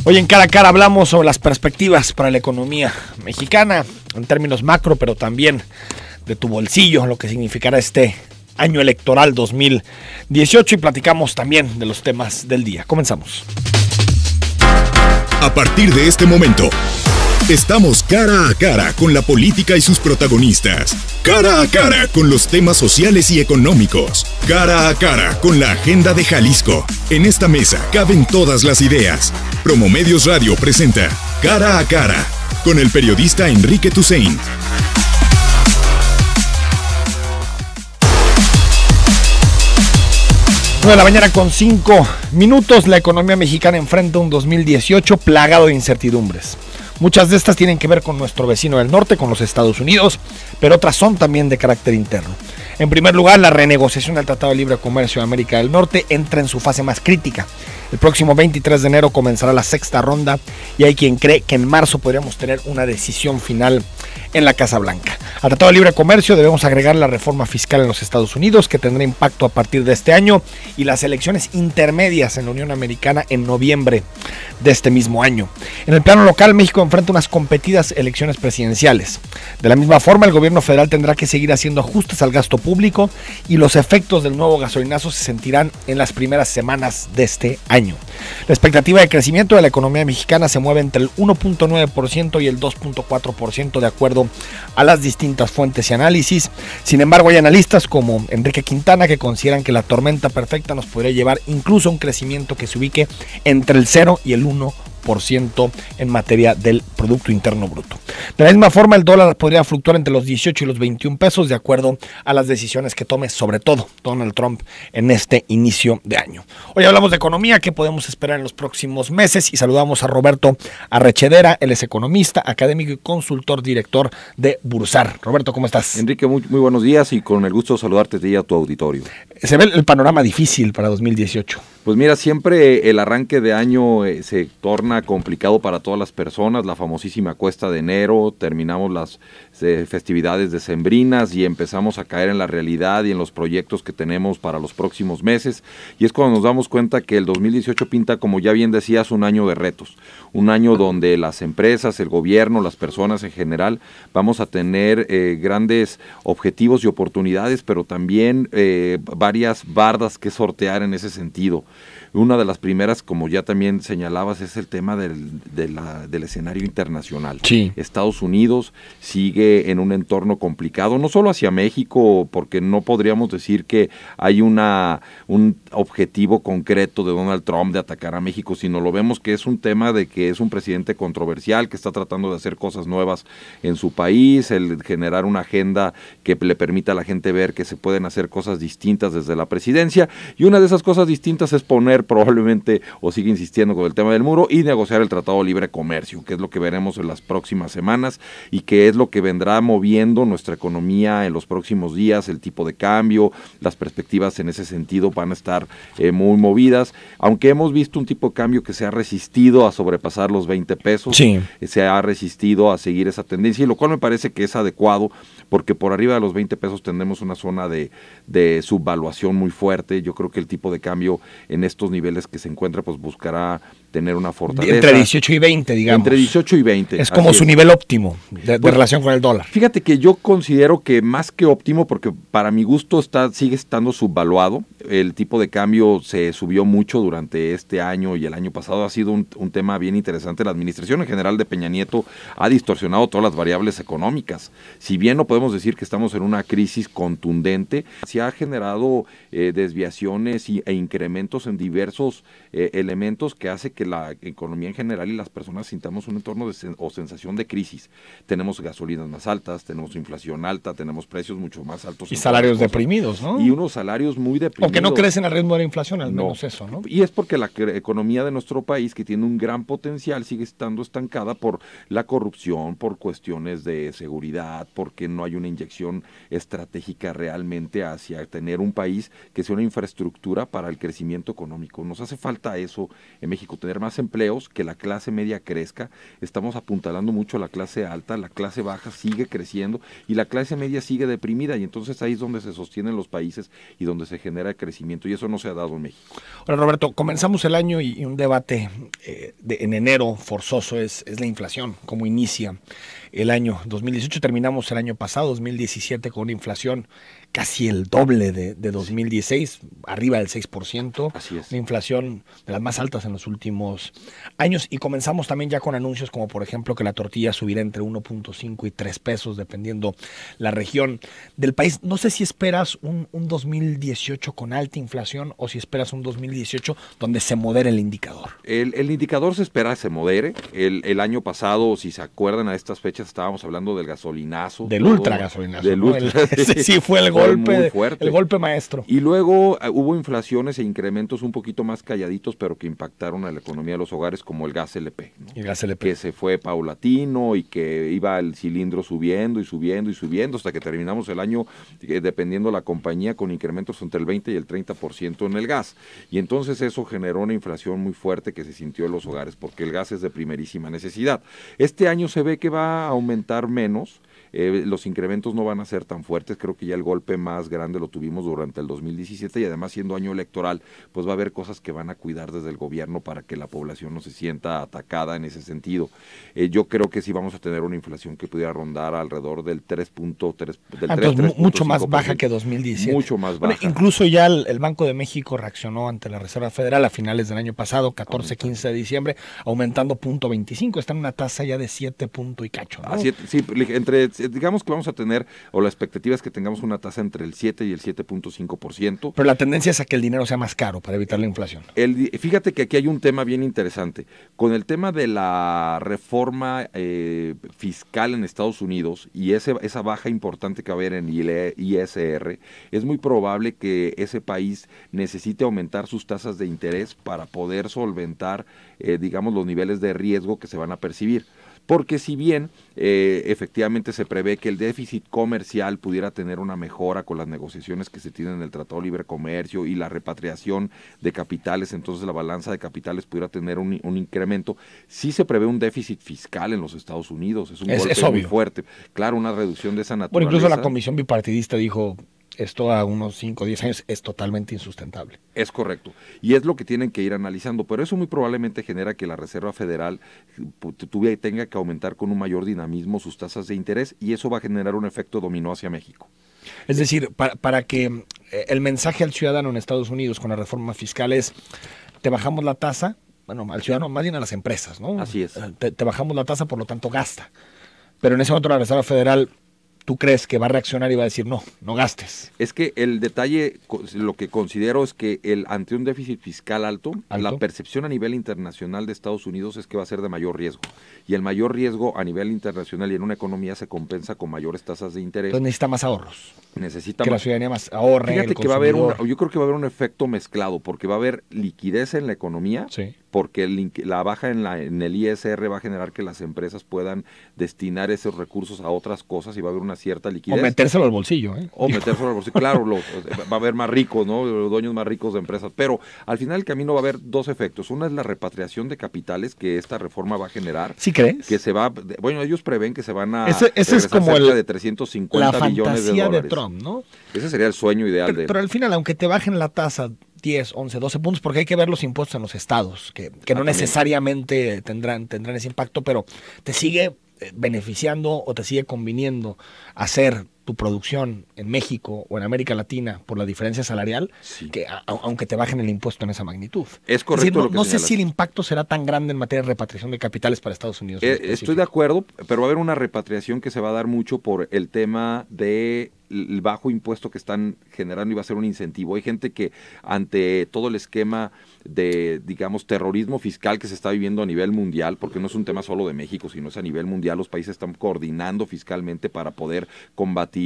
Hoy en Cara a Cara hablamos sobre las perspectivas para la economía mexicana, en términos macro, pero también de tu bolsillo, lo que significará este año electoral 2018, y platicamos también de los temas del día. Comenzamos. A partir de este momento, estamos cara a cara con la política y sus protagonistas. Cara a cara con los temas sociales y económicos. Cara a cara con la agenda de Jalisco. En esta mesa caben todas las ideas. Promomedios Radio presenta Cara a Cara con el periodista Enrique Tusain. 9 de la mañana con 5 minutos. La economía mexicana enfrenta un 2018 plagado de incertidumbres. Muchas de estas tienen que ver con nuestro vecino del norte, con los Estados Unidos, pero otras son también de carácter interno. En primer lugar, la renegociación del Tratado de Libre Comercio de América del Norte entra en su fase más crítica. El próximo 23 de enero comenzará la sexta ronda y hay quien cree que en marzo podríamos tener una decisión final en la Casa Blanca. Al Tratado de Libre Comercio debemos agregar la reforma fiscal en los Estados Unidos, que tendrá impacto a partir de este año, y las elecciones intermedias en la Unión Americana en noviembre de este mismo año. En el plano local, México enfrenta unas competidas elecciones presidenciales. De la misma forma, el gobierno federal tendrá que seguir haciendo ajustes al gasto público y los efectos del nuevo gasolinazo se sentirán en las primeras semanas de este año. La expectativa de crecimiento de la economía mexicana se mueve entre el 1.9% y el 2.4% de acuerdo a las distintas fuentes y análisis. Sin embargo, hay analistas como Enrique Quintana que consideran que la tormenta perfecta nos podría llevar incluso a un crecimiento que se ubique entre el 0 y el 1% en materia del Producto Interno Bruto. De la misma forma, el dólar podría fluctuar entre los 18 y los 21 pesos de acuerdo a las decisiones que tome, sobre todo Donald Trump, en este inicio de año. Hoy hablamos de economía, qué podemos esperar en los próximos meses, y saludamos a Roberto Arrechedera. Él es economista, académico y consultor director de Bursar. Roberto, ¿cómo estás? Enrique, muy buenos días, y con el gusto de saludarte y a tu auditorio. Se ve el panorama difícil para 2018. Pues mira, siempre el arranque de año se torna complicado para todas las personas, la famosísima cuesta de enero, terminamos las festividades decembrinas y empezamos a caer en la realidad y en los proyectos que tenemos para los próximos meses, y es cuando nos damos cuenta que el 2018 pinta, como ya bien decías, un año de retos, un año donde las empresas, el gobierno, las personas en general, vamos a tener grandes objetivos y oportunidades, pero también varias bardas que sortear en ese sentido. Una de las primeras, como ya también señalabas, es el tema del escenario internacional. Sí. Estados Unidos sigue en un entorno complicado, no solo hacia México, porque no podríamos decir que hay un objetivo concreto de Donald Trump de atacar a México, sino lo vemos que es un tema de que es un presidente controversial, que está tratando de hacer cosas nuevas en su país, el generar una agenda que le permita a la gente ver que se pueden hacer cosas distintas desde la presidencia, y una de esas cosas distintas es poner probablemente, o sigue insistiendo con el tema del muro, y negociar el Tratado de Libre Comercio, que es lo que veremos en las próximas semanas y que es lo que vendrá moviendo nuestra economía en los próximos días. El tipo de cambio, las perspectivas en ese sentido van a estar muy movidas, aunque hemos visto un tipo de cambio que se ha resistido a sobrepasar los 20 pesos, sí. Se ha resistido a seguir esa tendencia, y lo cual me parece que es adecuado, porque por arriba de los 20 pesos tenemos una zona de subvaluación muy fuerte. Yo creo que el tipo de cambio en estos niveles que se encuentra, pues buscará tener una fortaleza. Entre 18 y 20, digamos. Entre 18 y 20. Es como su nivel óptimo de relación con el dólar. Fíjate que yo considero que más que óptimo, porque para mi gusto sigue estando subvaluado. El tipo de cambio se subió mucho durante este año y el año pasado. Ha sido un tema bien interesante. La administración en general de Peña Nieto ha distorsionado todas las variables económicas. Si bien no podemos decir que estamos en una crisis contundente, se ha generado desviaciones e incrementos en diversos elementos que hace que la economía en general y las personas sintamos un entorno o sensación de crisis. Tenemos gasolinas más altas, tenemos inflación alta, tenemos precios mucho más altos. Y salarios deprimidos, ¿no? Y unos salarios muy deprimidos. Aunque no crecen al ritmo de la inflación, al menos eso, ¿no? Y es porque la economía de nuestro país, que tiene un gran potencial, sigue estando estancada por la corrupción, por cuestiones de seguridad, porque no hay una inyección estratégica realmente hacia tener un país que sea una infraestructura para el crecimiento crecimiento económico. Nos hace falta eso en México, tener más empleos, que la clase media crezca. Estamos apuntalando mucho a la clase alta, la clase baja sigue creciendo y la clase media sigue deprimida, y entonces ahí es donde se sostienen los países y donde se genera crecimiento, y eso no se ha dado en México. Ahora, Roberto, comenzamos el año y un debate en enero forzoso es la inflación, cómo inicia el año 2018. Terminamos el año pasado, 2017, con una inflación casi el doble de 2016, arriba del 6%. Así es. Una inflación de las más altas en los últimos años. Y comenzamos también ya con anuncios como, por ejemplo, que la tortilla subirá entre 1.5 y 3 pesos, dependiendo la región del país. No sé si esperas un 2018 con alta inflación o si esperas un 2018 donde se modere el indicador. El indicador se espera se modere. El año pasado, si se acuerdan, a estas fechas estábamos hablando del gasolinazo. Del ultra gasolinazo. Del ¿no? ultra, Ese sí fue el golpe, el golpe maestro. Y luego hubo inflaciones e incrementos un poquito más calladitos, pero que impactaron a la economía de los hogares, como el gas LP, ¿no? El gas LP. Que se fue paulatino y que iba el cilindro subiendo y subiendo y subiendo hasta que terminamos el año, dependiendo la compañía, con incrementos entre el 20 y el 30% en el gas. Y entonces eso generó una inflación muy fuerte que se sintió en los hogares, porque el gas es de primerísima necesidad. Este año se ve que va a aumentar menos. Los incrementos no van a ser tan fuertes. Creo que ya el golpe más grande lo tuvimos durante el 2017, y además, siendo año electoral, pues va a haber cosas que van a cuidar desde el gobierno para que la población no se sienta atacada en ese sentido. Yo creo que sí vamos a tener una inflación que pudiera rondar alrededor del 3.3%. Entonces, mucho más baja que 2017. Mucho más baja. Bueno, incluso ya el Banco de México reaccionó ante la Reserva Federal a finales del año pasado, 14-15 de diciembre, aumentando 0.25. Está en una tasa ya de 7 punto y cacho, ¿no? Sí, digamos que vamos a tener, o la expectativa es que tengamos una tasa entre el 7 y el 7.5%. Pero la tendencia es a que el dinero sea más caro para evitar la inflación. Fíjate que aquí hay un tema bien interesante. Con el tema de la reforma fiscal en Estados Unidos y esa baja importante que va a haber en ISR, es muy probable que ese país necesite aumentar sus tasas de interés para poder solventar, digamos, los niveles de riesgo que se van a percibir. Porque si bien efectivamente se prevé que el déficit comercial pudiera tener una mejora con las negociaciones que se tienen en el Tratado de Libre Comercio y la repatriación de capitales, entonces la balanza de capitales pudiera tener un incremento, sí se prevé un déficit fiscal en los Estados Unidos. Es un golpe muy fuerte. Claro, una reducción de esa naturaleza. Bueno, incluso la Comisión Bipartidista dijo: esto a unos 5 o 10 años es totalmente insustentable. Es correcto. Y es lo que tienen que ir analizando. Pero eso muy probablemente genera que la Reserva Federal tenga que aumentar con un mayor dinamismo sus tasas de interés, y eso va a generar un efecto dominó hacia México. Es decir, para que el mensaje al ciudadano en Estados Unidos con la reforma fiscal es: te bajamos la tasa, bueno, al ciudadano, más bien a las empresas, ¿no? Así es. Te bajamos la tasa, por lo tanto gasta. Pero en ese momento la Reserva Federal, ¿tú crees que va a reaccionar y va a decir no gastes? Es que el detalle, lo que considero es que ante un déficit fiscal alto, la percepción a nivel internacional de Estados Unidos es que va a ser de mayor riesgo. Y el mayor riesgo a nivel internacional y en una economía se compensa con mayores tasas de interés. Entonces necesita más ahorros. Necesita que más. La ciudadanía más ahorre. Fíjate que yo creo que va a haber un efecto mezclado, porque va a haber liquidez en la economía. Sí. Porque la baja en el ISR va a generar que las empresas puedan destinar esos recursos a otras cosas y va a haber una cierta liquidez. O metérselo al bolsillo, ¿eh? O metérselo al bolsillo, claro, va a haber más ricos, ¿no? Los dueños más ricos de empresas. Pero al final del camino va a haber dos efectos. Una es la repatriación de capitales que esta reforma va a generar. ¿Sí crees? Que bueno, ellos prevén que se van a ese es como cerca de 350 billones de dólares. La fantasía de Trump, ¿no? Ese sería el sueño ideal pero al final, aunque te bajen la tasa 10, 11, 12 puntos, porque hay que ver los impuestos en los estados, que no necesariamente tendrán ese impacto, pero te sigue beneficiando o te sigue conviniendo hacer tu producción en México o en América Latina por la diferencia salarial, sí, que aunque te bajen el impuesto en esa magnitud. Es correcto. Es decir, no sé si el impacto será tan grande en materia de repatriación de capitales para Estados Unidos. Estoy de acuerdo, pero va a haber una repatriación que se va a dar mucho por el tema de el bajo impuesto que están generando, y va a ser un incentivo. Hay gente que ante todo el esquema de, digamos, terrorismo fiscal que se está viviendo a nivel mundial, porque no es un tema solo de México, sino es a nivel mundial, los países están coordinando fiscalmente para poder combatir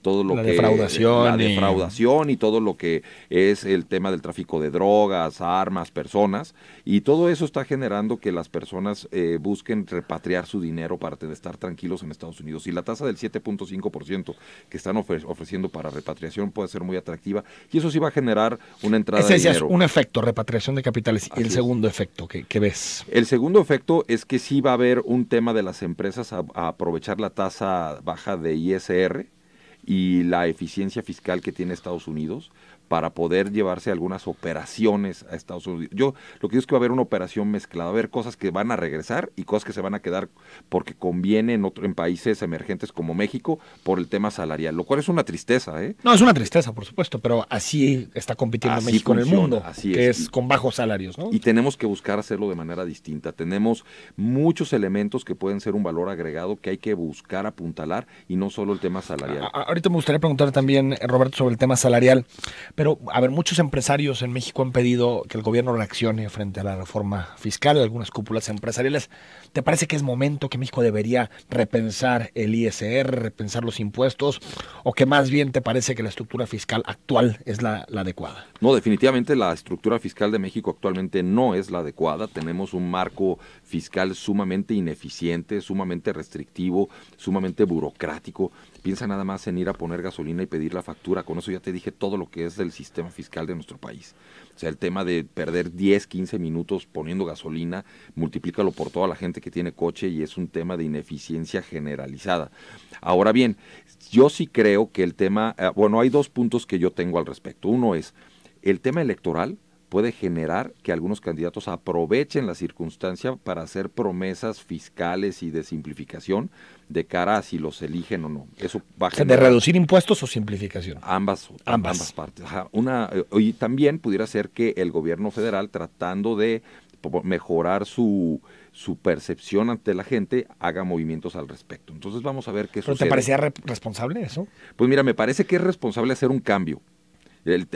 todo lo la defraudación y todo lo que es el tema del tráfico de drogas, armas, personas, y todo eso está generando que las personas busquen repatriar su dinero para estar tranquilos en Estados Unidos. Y la tasa del 7.5% que están ofreciendo para repatriación puede ser muy atractiva y eso sí va a generar una entrada Ese de es dinero. un efecto, repatriación de capitales. Así Y el es. segundo efecto que ves. El segundo efecto es que sí va a haber un tema de las empresas a aprovechar la tasa baja de ISR y la eficiencia fiscal que tiene Estados Unidos para poder llevarse algunas operaciones a Estados Unidos. Yo lo que digo es que va a haber una operación mezclada, va a haber cosas que van a regresar y cosas que se van a quedar porque conviene en países emergentes como México por el tema salarial, lo cual es una tristeza, ¿eh? No, es una tristeza, por supuesto, pero así está compitiendo Así México en el funciona, mundo, así que es. es con bajos salarios, ¿no? Y tenemos que buscar hacerlo de manera distinta. Tenemos muchos elementos que pueden ser un valor agregado que hay que buscar apuntalar y no solo el tema salarial. Ahorita me gustaría preguntar también, Roberto, sobre el tema salarial, pero a ver, muchos empresarios en México han pedido que el gobierno reaccione frente a la reforma fiscal, algunas cúpulas empresariales. ¿Te parece que es momento que México debería repensar el ISR, repensar los impuestos, o que más bien te parece que la estructura fiscal actual es la adecuada? No, definitivamente la estructura fiscal de México actualmente no es la adecuada. Tenemos un marco fiscal sumamente ineficiente, sumamente restrictivo, sumamente burocrático. Piensa nada más en ir a poner gasolina y pedir la factura. Con eso ya te dije todo lo que es del sistema fiscal de nuestro país. O sea, el tema de perder 10, 15 minutos poniendo gasolina, multiplícalo por toda la gente que tiene coche y es un tema de ineficiencia generalizada. Ahora bien, yo sí creo que el tema, bueno, hay dos puntos que yo tengo al respecto. Uno es, el tema electoral puede generar que algunos candidatos aprovechen la circunstancia para hacer promesas fiscales y de simplificación de cara a si los eligen o no. Eso va a ¿De generar reducir impuestos o simplificación? ambas partes. Ajá. Y también pudiera ser que el gobierno federal, tratando de mejorar su percepción ante la gente, haga movimientos al respecto. Entonces vamos a ver qué ¿Pero sucede. te parecía responsable eso? Pues mira, me parece que es responsable hacer un cambio. El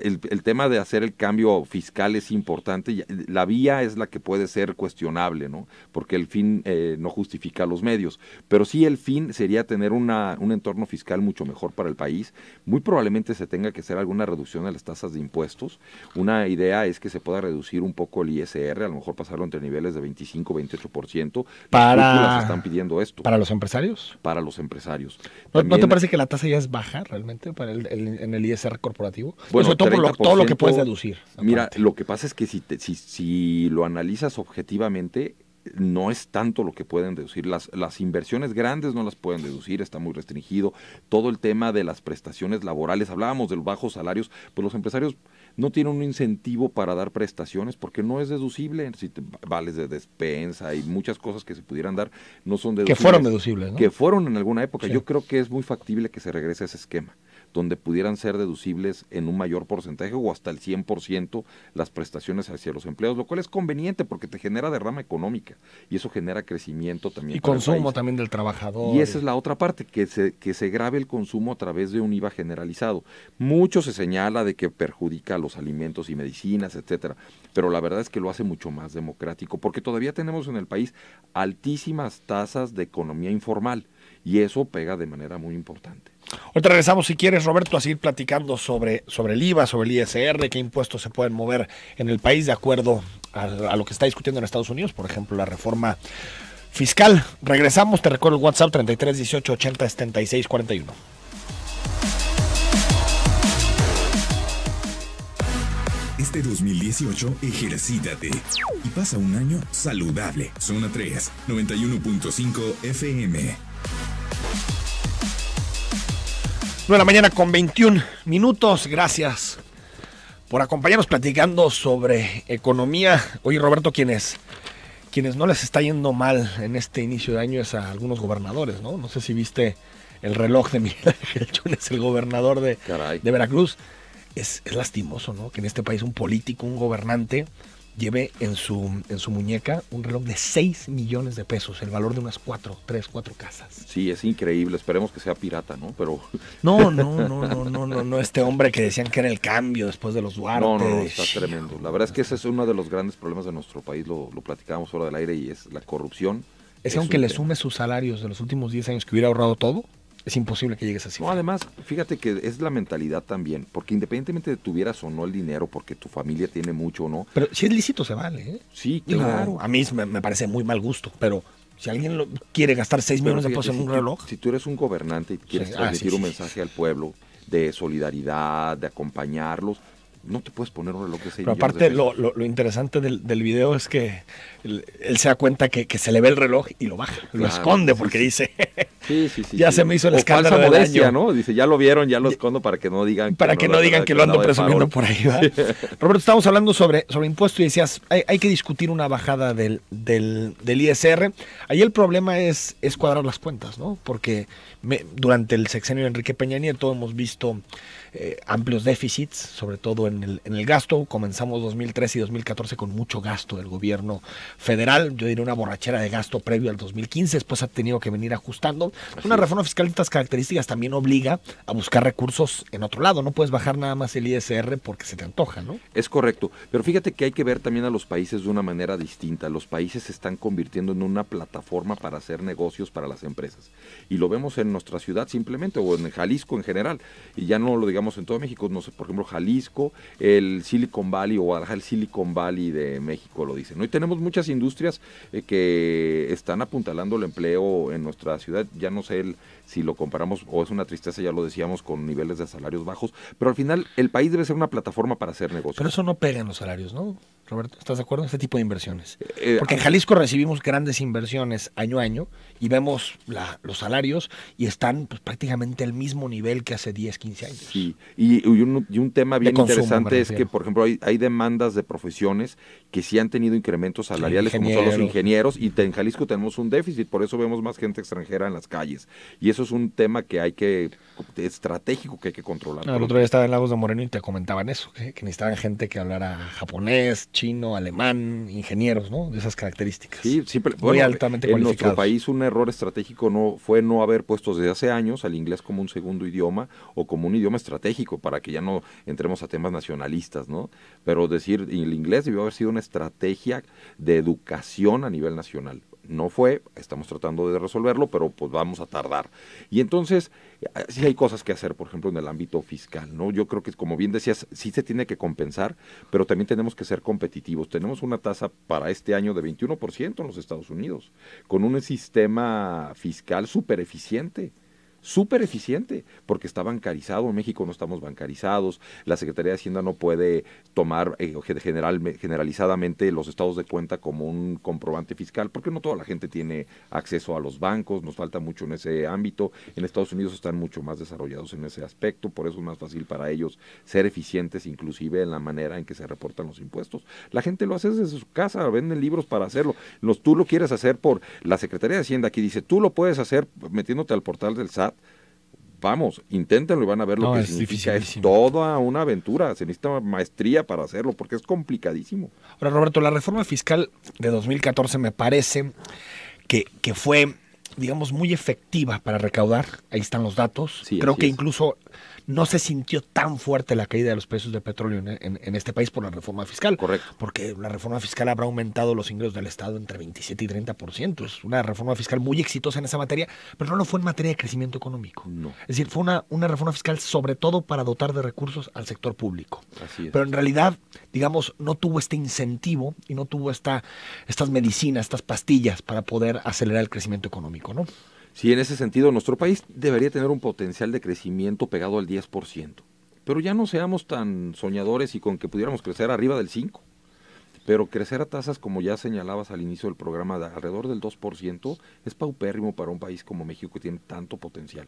tema de hacer el cambio fiscal es importante. La vía es la que puede ser cuestionable, ¿no? Porque el fin no justifica los medios. Pero sí el fin sería tener un entorno fiscal mucho mejor para el país. Muy probablemente se tenga que hacer alguna reducción de las tasas de impuestos. Una idea es que se pueda reducir un poco el ISR, a lo mejor pasarlo entre niveles de 25-28%. Las cúpulas están pidiendo esto. ¿Para los empresarios? Para los empresarios. ¿No te parece que la tasa ya es baja realmente en el ISR corporativo? Bueno, sobre todo por todo lo que puedes deducir. Mira, aparte. lo que pasa es que si lo analizas objetivamente, no es tanto lo que pueden deducir. Las inversiones grandes no las pueden deducir, está muy restringido. Todo el tema de las prestaciones laborales, hablábamos de los bajos salarios, pues los empresarios no tienen un incentivo para dar prestaciones porque no es deducible. Si vales de despensa y muchas cosas que se pudieran dar no son deducibles. Que fueron deducibles, ¿no? Que fueron en alguna época. Sí. Yo creo que es muy factible que se regrese a ese esquema, donde pudieran ser deducibles en un mayor porcentaje o hasta el 100% las prestaciones hacia los empleados, lo cual es conveniente porque te genera derrama económica y eso genera crecimiento también. Y consumo también del trabajador. Y esa es la otra parte, que se grave el consumo a través de un IVA generalizado. Mucho se señala de que perjudica a los alimentos y medicinas, etcétera, pero la verdad es que lo hace mucho más democrático porque todavía tenemos en el país altísimas tasas de economía informal y eso pega de manera muy importante. Ahorita regresamos, si quieres, Roberto, a seguir platicando sobre el IVA, sobre el ISR, qué impuestos se pueden mover en el país de acuerdo a lo que está discutiendo en Estados Unidos, por ejemplo, la reforma fiscal. Regresamos, te recuerdo el WhatsApp 33 18 80 76 41. Este 2018, ejercítate y pasa un año saludable. Zona 3, 91.5 FM. 9 de la mañana con 21 minutos. Gracias por acompañarnos platicando sobre economía. Oye, Roberto, quienes no les está yendo mal en este inicio de año es a algunos gobernadores, ¿no? No sé si viste el reloj de Miguel Ángel Yunes, el gobernador de Veracruz. Es lastimoso, ¿no? Que en este país un político, un gobernante, lleve en su muñeca un reloj de 6 millones de pesos, el valor de unas 4 casas. Sí, es increíble, esperemos que sea pirata, ¿no? Pero No, este hombre que decían que era el cambio después de los Duarte. No, está tremendo. La verdad es que ese es uno de los grandes problemas de nuestro país, lo platicábamos fuera del aire, y es la corrupción. Es que aunque le sume sus salarios de los últimos 10 años que hubiera ahorrado todo, es imposible que llegues así. No, además, fíjate que es la mentalidad también, porque independientemente de tuvieras o no el dinero, porque tu familia tiene mucho o no. Pero si es lícito se vale, ¿eh? Sí, claro. A mí me parece muy mal gusto, pero Si alguien quiere gastar 6 Pero millones de pesos en un reloj. Si tú eres un gobernante y quieres transmitir un mensaje al pueblo de solidaridad, de acompañarlos, no te puedes poner un reloj de 6 Pero millones aparte, de pesos. lo interesante del video es que él se da cuenta que se le ve el reloj y lo baja, lo esconde porque dice, ya se me hizo el escándalo del modestia, año. ¿no? Dice, ya lo vieron, ya lo escondo para que no digan que lo ando presumiendo por ahí, ¿verdad? Roberto, estamos hablando sobre impuestos y decías, hay que discutir una bajada del ISR. Ahí el problema es cuadrar las cuentas, ¿no? Porque durante el sexenio de Enrique Peña Nieto hemos visto amplios déficits, sobre todo en el gasto. Comenzamos 2013 y 2014 con mucho gasto del gobierno federal, yo diría una borrachera de gasto previo al 2015, después ha tenido que venir ajustando. Una reforma fiscal de estas características también obliga a buscar recursos en otro lado, no puedes bajar nada más el ISR porque se te antoja, ¿no? Es correcto, pero fíjate que hay que ver también a los países de una manera distinta. Los países se están convirtiendo en una plataforma para hacer negocios para las empresas, y lo vemos en nuestra ciudad simplemente, o en Jalisco en general, y ya no lo digamos en todo México, no sé, por ejemplo Jalisco, el Silicon Valley o Guadalajara, el Silicon Valley de México lo dicen, ¿no? Y tenemos muchas industrias que están apuntalando el empleo en nuestra ciudad. Ya no sé si lo comparamos, o es una tristeza, ya lo decíamos, con niveles de salarios bajos, pero al final el país debe ser una plataforma para hacer negocios. Pero eso no pega en los salarios, ¿no, Roberto? ¿Estás de acuerdo en este tipo de inversiones? Porque en Jalisco recibimos grandes inversiones año a año y vemos los salarios y están pues, prácticamente al mismo nivel que hace 10, 15 años. Sí, y un tema bien interesante es que, por ejemplo, hay demandas de profesiones que sí han tenido incrementos salariales, como son los ingenieros, y en Jalisco tenemos un déficit, por eso vemos más gente extranjera en las calles. Y eso es un tema estratégico que hay que controlar. El otro día estaba en Lagos de Moreno y te comentaban eso, que necesitaban gente que hablara japonés, chino, alemán, ingenieros, ¿no? De esas características. Sí, siempre, muy altamente en cualificados. nuestro país un error estratégico fue no haber puesto desde hace años al inglés como un segundo idioma o como un idioma estratégico, para que ya no entremos a temas nacionalistas, ¿no? Pero decir, el inglés debió haber sido una estrategia de educación a nivel nacional. No fue, estamos tratando de resolverlo, pero pues vamos a tardar. Y entonces, sí hay cosas que hacer, por ejemplo, en el ámbito fiscal, ¿no? Yo creo que, como bien decías, sí se tiene que compensar, pero también tenemos que ser competitivos. Tenemos una tasa para este año de 21% en los Estados Unidos, con un sistema fiscal súper eficiente, porque está bancarizado. En México no estamos bancarizados, la Secretaría de Hacienda no puede tomar generalizadamente los estados de cuenta como un comprobante fiscal, porque no toda la gente tiene acceso a los bancos, nos falta mucho en ese ámbito. En Estados Unidos están mucho más desarrollados en ese aspecto, por eso es más fácil para ellos ser eficientes, inclusive en la manera en que se reportan los impuestos. La gente lo hace desde su casa, venden libros para hacerlo. Tú lo quieres hacer por la Secretaría de Hacienda, aquí dice, tú lo puedes hacer metiéndote al portal del SAT. Vamos, inténtenlo y van a ver lo que significa. Es toda una aventura, se necesita maestría para hacerlo, porque es complicadísimo. Ahora, Roberto, la reforma fiscal de 2014 me parece que fue, digamos, muy efectiva para recaudar. Ahí están los datos. Sí, creo que incluso no se sintió tan fuerte la caída de los precios de petróleo en este país por la reforma fiscal. Correcto. Porque la reforma fiscal habrá aumentado los ingresos del Estado entre 27 y 30%. Es una reforma fiscal muy exitosa en esa materia, pero no lo fue en materia de crecimiento económico. No. Es decir, fue una reforma fiscal sobre todo para dotar de recursos al sector público. Así es. Pero en realidad, digamos, no tuvo este incentivo y no tuvo estas medicinas, estas pastillas para poder acelerar el crecimiento económico, ¿no? Sí, en ese sentido, nuestro país debería tener un potencial de crecimiento pegado al 10%. Pero ya no seamos tan soñadores y con que pudiéramos crecer arriba del 5%. Pero crecer a tasas, como ya señalabas al inicio del programa, de alrededor del 2%, es paupérrimo para un país como México, que tiene tanto potencial.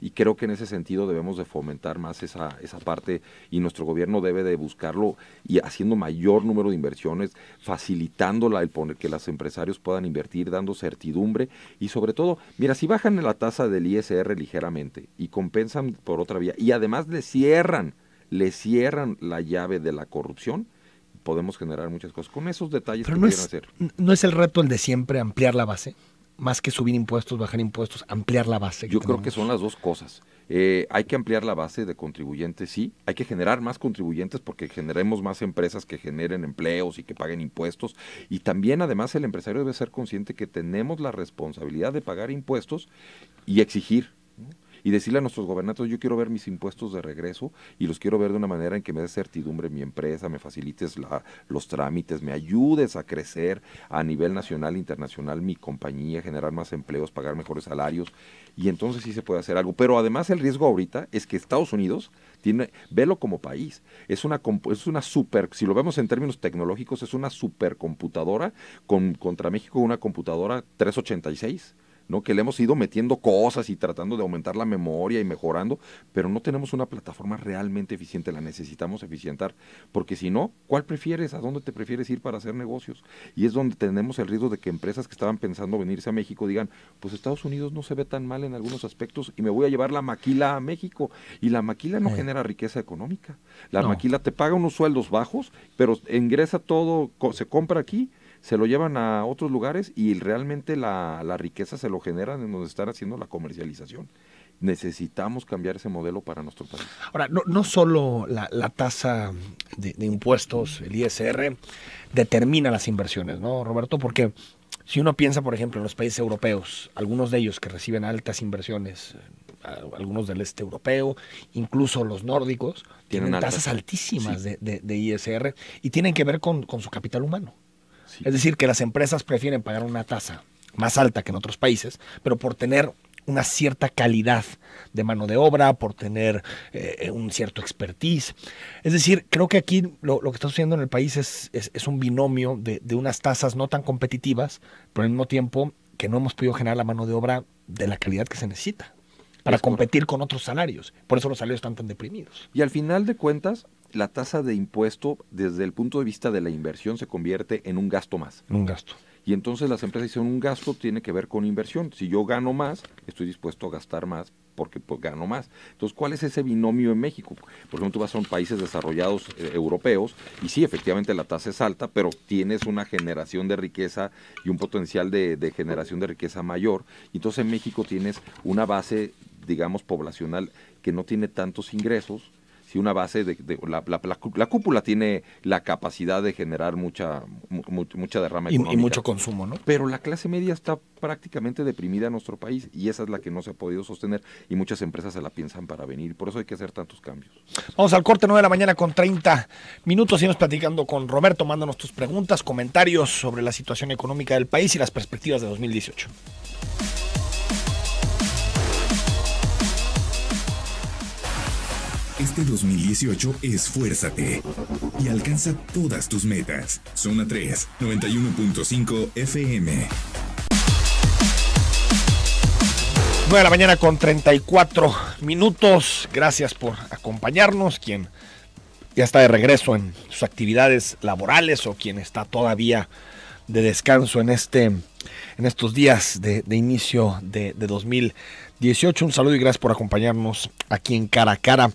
Y creo que en ese sentido debemos de fomentar más esa parte, y nuestro gobierno debe de buscarlo, y haciendo mayor número de inversiones, facilitándola, el poner que los empresarios puedan invertir, dando certidumbre, y sobre todo, mira, si bajan la tasa del ISR ligeramente y compensan por otra vía, y además le cierran la llave de la corrupción, podemos generar muchas cosas con esos detalles. Pero que pudieran hacer. ¿No es el reto el de siempre ampliar la base? Más que subir impuestos, bajar impuestos, ampliar la base. Yo creo que son las dos cosas. Hay que ampliar la base de contribuyentes, sí. Hay que generar más contribuyentes porque generemos más empresas que generen empleos y que paguen impuestos. Y también, además, el empresario debe ser consciente que tenemos la responsabilidad de pagar impuestos y exigir, ¿no? y decirle a nuestros gobernantes, yo quiero ver mis impuestos de regreso y los quiero ver de una manera en que me dé certidumbre mi empresa, me facilites los trámites, me ayudes a crecer a nivel nacional e internacional mi compañía, generar más empleos, pagar mejores salarios, y entonces sí se puede hacer algo. Pero además el riesgo ahorita es que Estados Unidos velo como país, es una super, si lo vemos en términos tecnológicos, es una supercomputadora contra México, una computadora 386, ¿no? Que le hemos ido metiendo cosas y tratando de aumentar la memoria y mejorando, pero no tenemos una plataforma realmente eficiente, la necesitamos eficientar, porque si no, ¿cuál prefieres? ¿A dónde te prefieres ir para hacer negocios? Y es donde tenemos el riesgo de que empresas que estaban pensando venirse a México digan, pues Estados Unidos no se ve tan mal en algunos aspectos y me voy a llevar la maquila a México, y la maquila no genera riqueza económica, la maquila te paga unos sueldos bajos, pero ingresa todo, se compra aquí, se lo llevan a otros lugares y realmente la riqueza se lo generan en donde están haciendo la comercialización. Necesitamos cambiar ese modelo para nuestro país. Ahora, no solo la tasa de impuestos, el ISR, determina las inversiones, ¿no, Roberto? Porque si uno piensa, por ejemplo, en los países europeos, algunos de ellos que reciben altas inversiones, algunos del este europeo, incluso los nórdicos, tienen tasas altísimas de ISR y tienen que ver con su capital humano. Sí. Es decir, que las empresas prefieren pagar una tasa más alta que en otros países, pero por tener una cierta calidad de mano de obra, por tener un cierto expertise. Es decir, creo que aquí lo que está sucediendo en el país es un binomio de unas tasas no tan competitivas, pero al mismo tiempo que no hemos podido generar la mano de obra de la calidad que se necesita para competir con otros salarios. Por eso los salarios están tan deprimidos. Y al final de cuentas, la tasa de impuesto, desde el punto de vista de la inversión, se convierte en un gasto más. Un gasto. Y entonces las empresas dicen, un gasto tiene que ver con inversión. Si yo gano más, estoy dispuesto a gastar más porque pues, gano más. Entonces, ¿cuál es ese binomio en México? Por ejemplo, tú vas a países desarrollados europeos y sí, efectivamente la tasa es alta, pero tienes una generación de riqueza y un potencial de generación de riqueza mayor. Y entonces en México tienes una base, digamos, poblacional que no tiene tantos ingresos. Si una base la cúpula tiene la capacidad de generar mucha derrama económica. Y mucho consumo, ¿no? Pero la clase media está prácticamente deprimida en nuestro país y esa es la que no se ha podido sostener y muchas empresas se la piensan para venir. Por eso hay que hacer tantos cambios. Vamos al corte, 9 de la mañana con 30 minutos. Seguimos platicando con Roberto. Mándanos tus preguntas, comentarios sobre la situación económica del país y las perspectivas de 2018. Este 2018 esfuérzate y alcanza todas tus metas. Zona 3, 91.5 FM. 9 de la mañana con 34 minutos. Gracias por acompañarnos. Quien ya está de regreso en sus actividades laborales o quien está todavía de descanso en estos días de inicio de 2018. Un saludo y gracias por acompañarnos aquí en Cara a Cara.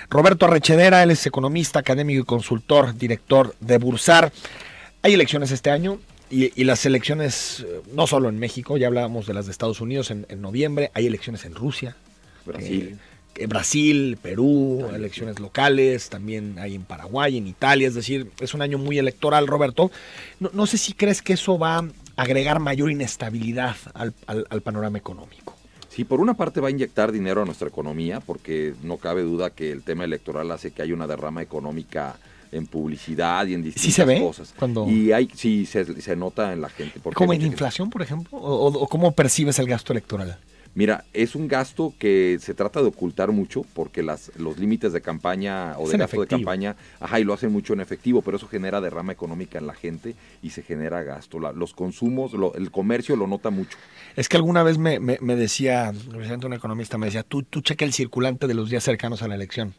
Roberto Arrechedera, él es economista, académico y consultor, director de Bursar. Hay elecciones este año y las elecciones no solo en México, ya hablábamos de las de Estados Unidos en noviembre, hay elecciones en Rusia, Brasil, Perú, elecciones locales, también hay en Paraguay, en Italia, es decir, es un año muy electoral, Roberto. No sé si crees que eso va a agregar mayor inestabilidad al panorama económico. Sí, por una parte va a inyectar dinero a nuestra economía, porque no cabe duda que el tema electoral hace que haya una derrama económica en publicidad y en distintas cosas. Y sí se nota en la gente. ¿Como en inflación, por ejemplo? ¿O cómo percibes el gasto electoral? Mira, es un gasto que se trata de ocultar mucho porque los límites de campaña o de gasto de campaña, y lo hacen mucho en efectivo, pero eso genera derrama económica en la gente y se genera gasto. Los consumos, el comercio lo nota mucho. Es que alguna vez me decía, un economista me decía, tú checa el circulante de los días cercanos a la elección.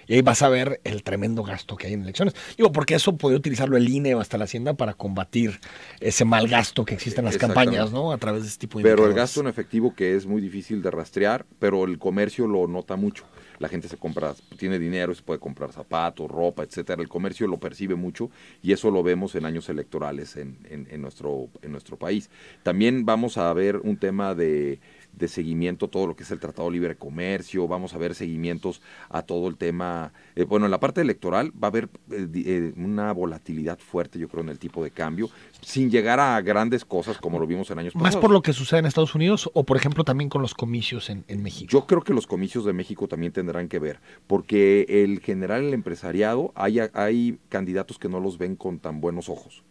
Y ahí vas a ver el tremendo gasto que hay en elecciones. Digo, porque eso puede utilizarlo el INE o hasta la Hacienda para combatir ese mal gasto que existe en las campañas, ¿no? A través de este tipo de indicadores. Pero el gasto en efectivo que es muy difícil de rastrear, pero el comercio lo nota mucho. la gente tiene dinero y se puede comprar zapatos, ropa, etcétera. El comercio lo percibe mucho y eso lo vemos en años electorales en nuestro país. También vamos a ver un tema de seguimiento, todo lo que es el Tratado de Libre Comercio, vamos a ver seguimientos a todo el tema, en la parte electoral va a haber una volatilidad fuerte, yo creo, en el tipo de cambio, sin llegar a grandes cosas como lo vimos en años pasados. ¿Más por lo que sucede en Estados Unidos o, por ejemplo, también con los comicios en México? Yo creo que los comicios de México también tendrán que ver, porque el empresariado, hay candidatos que no los ven con tan buenos ojos.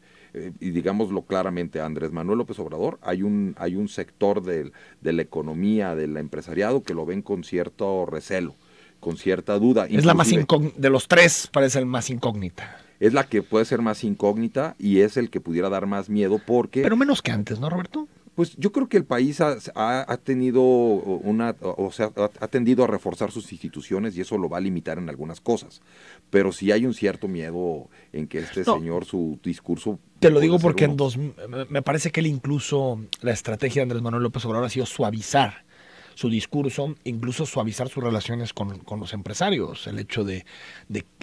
Y digámoslo claramente, Andrés Manuel López Obrador, hay un sector de la economía, del empresariado, que lo ven con cierto recelo, con cierta duda. Es la más incógnita, de los tres parece el más incógnita. Es la que puede ser más incógnita y es el que pudiera dar más miedo porque... Pero menos que antes, ¿no, Roberto? Pues yo creo que el país ha tendido a reforzar sus instituciones y eso lo va a limitar en algunas cosas. Pero sí hay un cierto miedo en que señor, su discurso... Te lo digo porque me parece que él incluso, la estrategia de Andrés Manuel López Obrador ha sido suavizar su discurso, incluso suavizar sus relaciones con los empresarios, el hecho de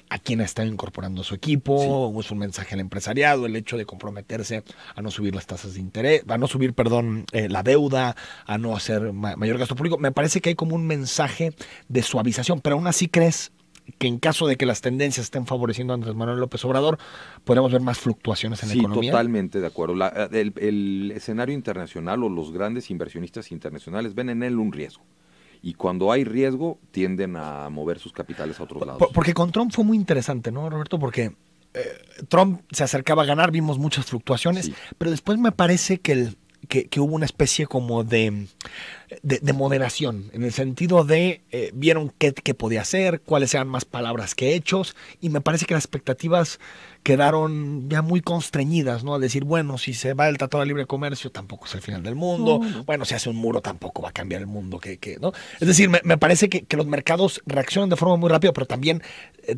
a quién está incorporando a su equipo, es un mensaje al empresariado, el hecho de comprometerse a no subir las tasas de interés, a no subir, la deuda, a no hacer mayor gasto público. Me parece que hay como un mensaje de suavización, pero aún así crees que en caso de que las tendencias estén favoreciendo a Andrés Manuel López Obrador, podemos ver más fluctuaciones en la economía. Sí, totalmente de acuerdo. El escenario internacional o los grandes inversionistas internacionales ven en él un riesgo. Y cuando hay riesgo, tienden a mover sus capitales a otros lados. Porque con Trump fue muy interesante, ¿no, Roberto? Porque Trump se acercaba a ganar, vimos muchas fluctuaciones, pero después me parece que hubo una especie como de moderación, en el sentido de vieron qué podía hacer, cuáles eran más palabras que hechos, y me parece que las expectativas quedaron ya muy constreñidas, ¿no? A decir, bueno, si se va el Tratado de Libre Comercio, tampoco es el final del mundo. No. Bueno, si hace un muro, tampoco va a cambiar el mundo, ¿no? Es decir, me parece que los mercados reaccionan de forma muy rápida, pero también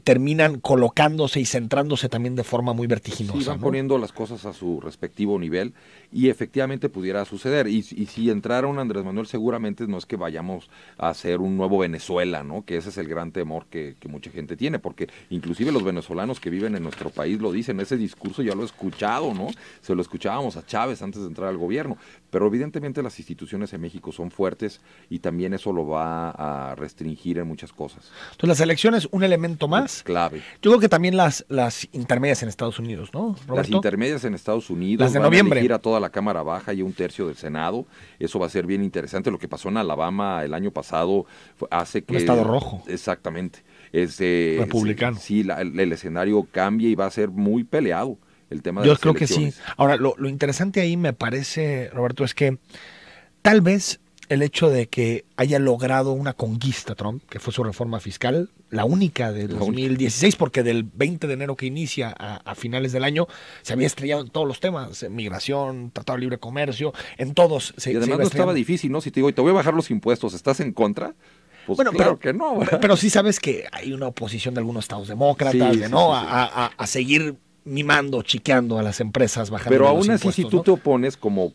terminan colocándose y centrándose también de forma muy vertiginosa. Sí, van, ¿no? poniendo las cosas a su respectivo nivel y efectivamente pudiera suceder. Y si entrara un Andrés Manuel, seguramente no es que vayamos a hacer un nuevo Venezuela, ¿no? Que ese es el gran temor que mucha gente tiene, porque inclusive los venezolanos que viven en nuestro país lo dicen, ese discurso ya lo he escuchado, ¿no? Se lo escuchábamos a Chávez antes de entrar al gobierno, pero evidentemente las instituciones en México son fuertes y también eso lo va a restringir en muchas cosas. Entonces las elecciones, un elemento más. Es clave. Yo creo que también las intermedias en Estados Unidos, ¿no, Roberto? Las intermedias en Estados Unidos, las de van noviembre. a elegir a toda la Cámara Baja y un tercio del Senado, eso va a ser bien interesante. Lo que pasó en Alabama el año pasado hace que... Un estado rojo. Exactamente. Republicano. Sí, el escenario cambia y va a ser muy peleado el tema de Yo las creo elecciones. que sí. Ahora, lo interesante ahí me parece, Roberto, es que tal vez el hecho de que haya logrado una conquista Trump, que fue su reforma fiscal, la única de 2016, porque del 20 de enero que inicia a finales del año, se había estrellado en todos los temas, migración, Tratado de Libre Comercio, en todos. Y además no estaba difícil, ¿no? Si te digo, te voy a bajar los impuestos, ¿estás en contra? Pues bueno, claro que no. Pero sí sabes que hay una oposición de algunos estados demócratas, a seguir mimando, chiqueando a las empresas, bajando pero los aún así, impuestos, si tú ¿no? te opones como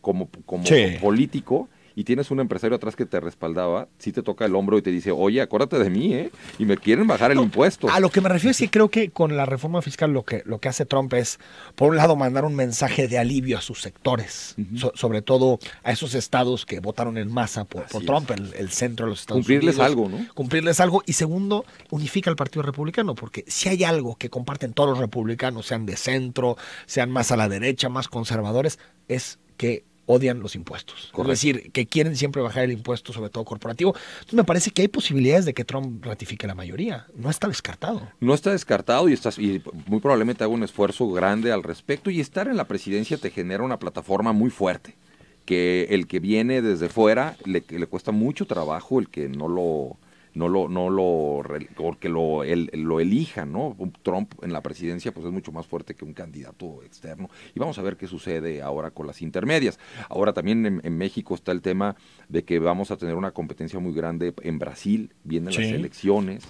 político y tienes un empresario atrás que te respaldaba, sí te toca el hombro y te dice, oye, acuérdate de mí, y me quieren bajar el impuesto. A lo que me refiero es que creo que con la reforma fiscal lo que hace Trump es, por un lado, mandar un mensaje de alivio a sus sectores, sobre todo a esos estados que votaron en masa por Trump, el centro de los Estados Unidos. Cumplirles algo, ¿no? Cumplirles algo. Y segundo, unifica al Partido Republicano, porque si hay algo que comparten todos los republicanos, sean de centro, sean más a la derecha, más conservadores, es que odian los impuestos. Correcto. Es decir, que quieren siempre bajar el impuesto, sobre todo corporativo. Entonces me parece que hay posibilidades de que Trump ratifique la mayoría. No está descartado. No está descartado y muy probablemente haga un esfuerzo grande al respecto, y estar en la presidencia te genera una plataforma muy fuerte, que el que viene desde fuera le cuesta mucho trabajo el que porque lo elija, ¿no? Trump en la presidencia pues es mucho más fuerte que un candidato externo, y vamos a ver qué sucede ahora con las intermedias. Ahora también en México está el tema de que vamos a tener una competencia muy grande en Brasil, vienen las elecciones.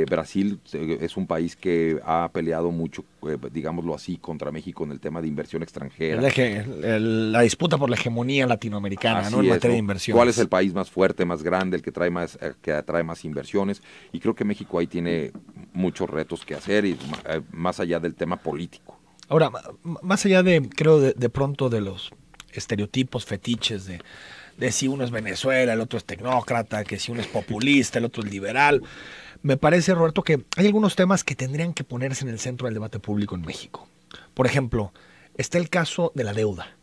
Brasil es un país que ha peleado mucho, digámoslo así, contra México en el tema de inversión extranjera. La disputa por la hegemonía latinoamericana, así ¿no? En materia de ¿no? inversión. ¿Cuál es el país más fuerte, más grande, el que atrae más inversiones, y creo que México ahí tiene muchos retos que hacer, y más allá del tema político. Ahora, más allá de pronto de los estereotipos, fetiches de si uno es Venezuela, el otro es tecnócrata, que si uno es populista, el otro es liberal, me parece, Roberto, que hay algunos temas que tendrían que ponerse en el centro del debate público en México. Por ejemplo, está el caso de la deuda.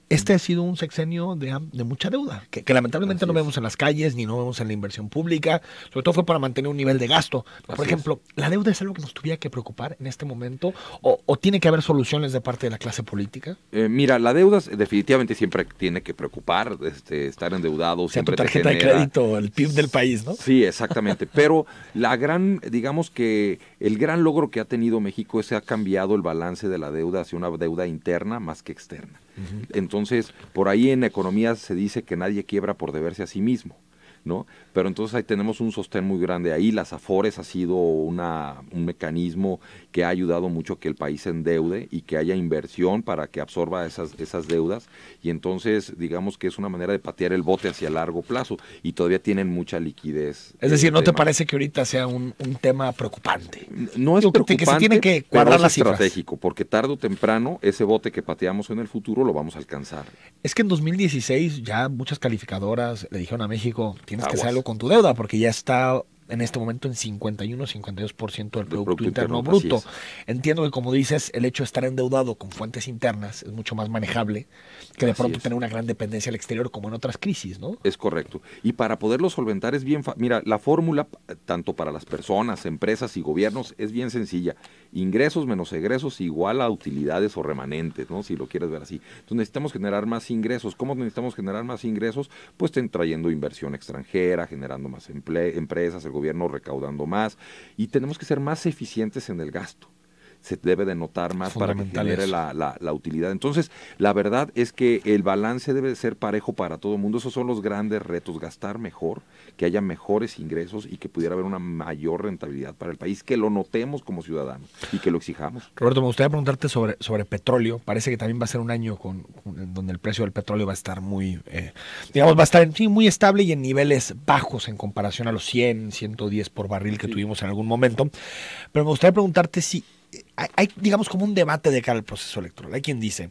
Este ha sido un sexenio de mucha deuda, que lamentablemente no vemos en las calles, ni no vemos en la inversión pública, sobre todo fue para mantener un nivel de gasto. Por ejemplo, ¿la deuda es algo que nos tuviera que preocupar en este momento o tiene que haber soluciones de parte de la clase política? Mira, la deuda definitivamente siempre tiene que preocupar, estar endeudado. Sea siempre tu tarjeta de crédito, el PIB del país, ¿no? Sí, exactamente, pero digamos que el gran logro que ha tenido México es que ha cambiado el balance de la deuda hacia una deuda interna más que externa. Entonces, por ahí en economía se dice que nadie quiebra por deberse a sí mismo, ¿no? Pero entonces ahí tenemos un sostén muy grande ahí. Las Afores ha sido un mecanismo que ha ayudado mucho a que el país se endeude y que haya inversión para que absorba esas deudas, y entonces digamos que es una manera de patear el bote hacia largo plazo, y todavía tienen mucha liquidez. Es decir, ¿no te parece que ahorita sea un tema preocupante? No es preocupante, que se tiene que cuadrar las cifras. Estratégico, porque tarde o temprano ese bote que pateamos en el futuro lo vamos a alcanzar. Es que en 2016 ya muchas calificadoras le dijeron a México, tienes que hacer algo con tu deuda, porque ya está en este momento en 51-52% del Producto Interno Bruto. Entiendo que, como dices, el hecho de estar endeudado con fuentes internas es mucho más manejable que de pronto tener una gran dependencia al exterior como en otras crisis, ¿no? Es correcto. Y para poderlo solventar es bien mira, la fórmula, tanto para las personas, empresas y gobiernos, es bien sencilla. Ingresos menos egresos igual a utilidades o remanentes, ¿no? Si lo quieres ver así. Entonces necesitamos generar más ingresos. ¿Cómo necesitamos generar más ingresos? Pues trayendo inversión extranjera, generando más empresas, el gobierno recaudando más, y tenemos que ser más eficientes en el gasto. Se debe de notar más para que genere la utilidad. Entonces, la verdad es que el balance debe de ser parejo para todo el mundo. Esos son los grandes retos: gastar mejor, que haya mejores ingresos y que pudiera haber una mayor rentabilidad para el país, que lo notemos como ciudadanos y que lo exijamos. Roberto, me gustaría preguntarte sobre petróleo. Parece que también va a ser un año donde el precio del petróleo va a estar muy, va a estar muy estable y en niveles bajos en comparación a los 100, 110 por barril que tuvimos en algún momento. Pero me gustaría preguntarte si hay, digamos, como un debate de cara al proceso electoral. Hay quien dice,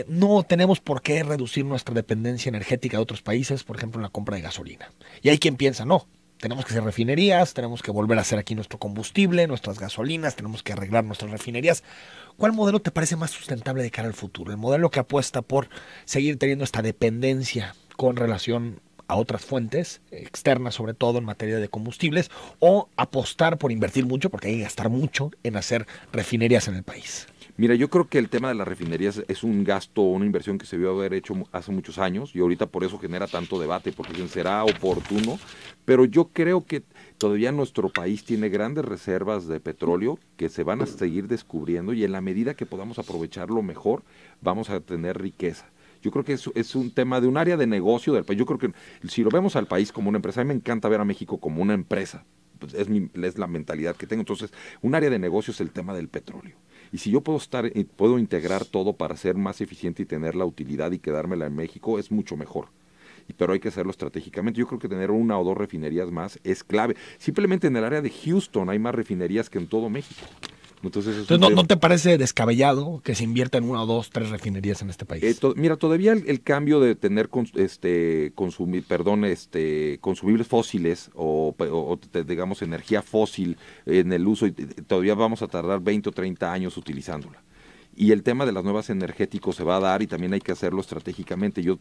no tenemos por qué reducir nuestra dependencia energética de otros países, por ejemplo, en la compra de gasolina. Y hay quien piensa, no, tenemos que hacer refinerías, tenemos que volver a hacer aquí nuestro combustible, nuestras gasolinas, tenemos que arreglar nuestras refinerías. ¿Cuál modelo te parece más sustentable de cara al futuro? ¿El modelo que apuesta por seguir teniendo esta dependencia con relación a otras fuentes externas, sobre todo en materia de combustibles, o apostar por invertir mucho, porque hay que gastar mucho en hacer refinerías en el país? Mira, yo creo que el tema de las refinerías es un gasto, una inversión que se debió haber hecho hace muchos años, y ahorita por eso genera tanto debate, porque será oportuno, pero yo creo que todavía nuestro país tiene grandes reservas de petróleo que se van a seguir descubriendo, y en la medida que podamos aprovecharlo mejor, vamos a tener riqueza. Yo creo que es un tema de un área de negocio del país. Yo creo que si lo vemos al país como una empresa, a mí me encanta ver a México como una empresa, pues es la mentalidad que tengo. Entonces, un área de negocio es el tema del petróleo. Y si yo puedo integrar todo para ser más eficiente y tener la utilidad y quedármela en México, es mucho mejor. Pero hay que hacerlo estratégicamente. Yo creo que tener una o dos refinerías más es clave. Simplemente en el área de Houston hay más refinerías que en todo México. Entonces ¿no te parece descabellado que se invierta en 1, 2, 3 refinerías en este país? Mira, todavía el cambio de tener consumibles fósiles o digamos energía fósil en el uso, todavía vamos a tardar 20 o 30 años utilizándola. Y el tema de las nuevas energéticos se va a dar, y también hay que hacerlo estratégicamente. Yo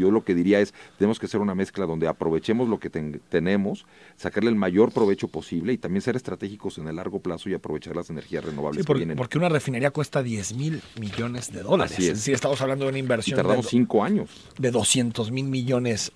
lo que diría es, tenemos que hacer una mezcla donde aprovechemos lo que tenemos, sacarle el mayor provecho posible, y también ser estratégicos en el largo plazo y aprovechar las energías renovables. Sí, porque una refinería cuesta $10,000 millones. Así es. Sí, estamos hablando de una inversión. Y tardamos 5 años. De $200,000 millones,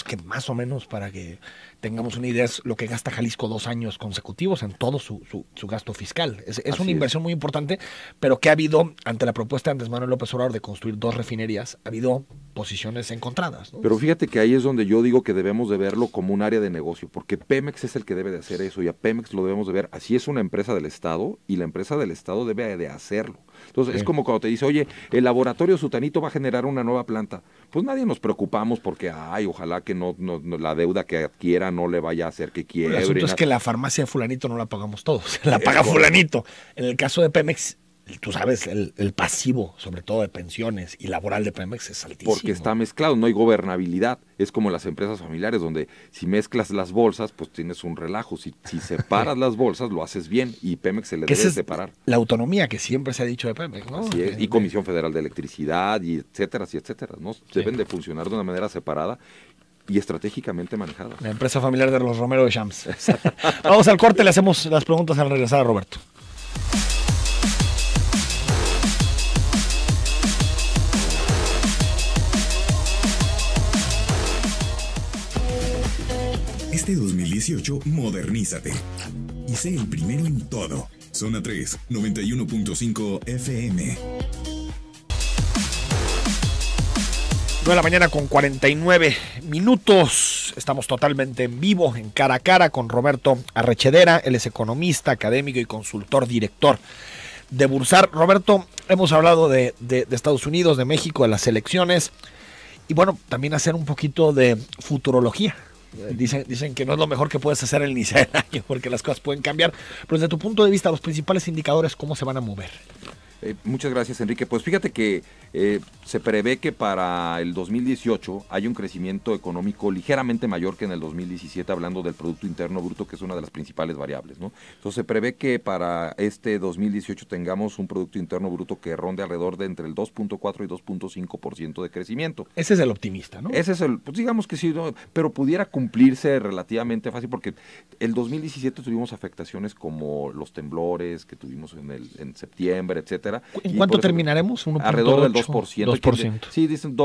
que más o menos, para que tengamos una idea, es lo que gasta Jalisco 2 años consecutivos en todo su gasto fiscal. Es una inversión muy importante, pero que ha habido, ante la propuesta de Andrés Manuel López Obrador de construir 2 refinerías, ha habido posiciones encontradas, ¿no? Pero fíjate que ahí es donde yo digo que debemos de verlo como un área de negocio, porque Pemex es el que debe de hacer eso, y a Pemex lo debemos de ver, así es una empresa del Estado, y la empresa del Estado debe de hacerlo. Entonces es como cuando te dice, oye, el laboratorio Sutanito va a generar una nueva planta. Pues nadie nos preocupamos porque, ojalá que no la deuda que adquiera no le vaya a hacer que quiebre. El asunto es que la farmacia de fulanito no la pagamos todos, la paga fulanito. En el caso de Pemex, tú sabes, el pasivo, sobre todo de pensiones y laboral de Pemex, es altísimo. Porque está mezclado, no hay gobernabilidad. Es como las empresas familiares, donde si mezclas las bolsas, pues tienes un relajo. Si separas las bolsas, lo haces bien, y Pemex se le debe separar. La autonomía que siempre se ha dicho de Pemex, ¿no? Así es, y Comisión Federal de Electricidad, y etcétera, ¿no? Deben de funcionar de una manera separada y estratégicamente manejada. La empresa familiar de los Romero de Shams. Vamos al corte, le hacemos las preguntas al regresar a Roberto. Este 2018, modernízate y sé el primero en todo. Zona 3, 91.5 FM. 9 de la mañana con 49 minutos. Estamos totalmente en vivo, en Cara a Cara, con Roberto Arrechedera. Él es economista, académico y consultor, director de Bursar. Roberto, hemos hablado de Estados Unidos, de México, de las elecciones. Y bueno, también hacer un poquito de futurología. Dicen que no es lo mejor que puedes hacer al inicio del año, porque las cosas pueden cambiar. Pero desde tu punto de vista, los principales indicadores, ¿cómo se van a mover? Muchas gracias, Enrique. Pues fíjate que se prevé que para el 2018 hay un crecimiento económico ligeramente mayor que en el 2017, hablando del Producto Interno Bruto, que es una de las principales variables, ¿no? Entonces se prevé que para este 2018 tengamos un Producto Interno Bruto que ronde alrededor de entre el 2.4 y 2.5% de crecimiento. Ese es el optimista, ¿no? Ese es pues digamos que sí, ¿no? Pero pudiera cumplirse relativamente fácil, porque el 2017 tuvimos afectaciones como los temblores que tuvimos en septiembre, etcétera. ¿En cuánto terminaremos? Alrededor del 2%. 2%. Sí, dicen